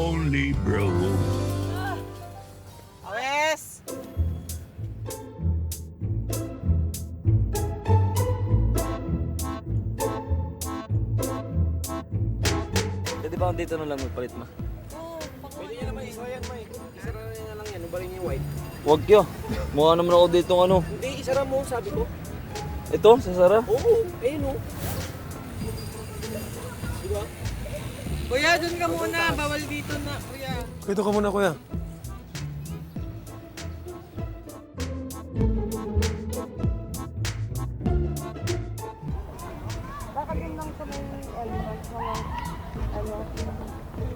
only bro. Awes! Pwede ba dito na lang magpalit ma? Pwede nyo naman isa yan, May. Isara na lang yan. Ubalin yung white. Huwag kyo. Mukha naman ako dito ano. Hindi, isara mo, sabi ko. Ito, sa Sara. Oo, ayun o. Diba? Kuya, dun ka muna. Bawal dito na, kuya. Dito ka muna, kuya.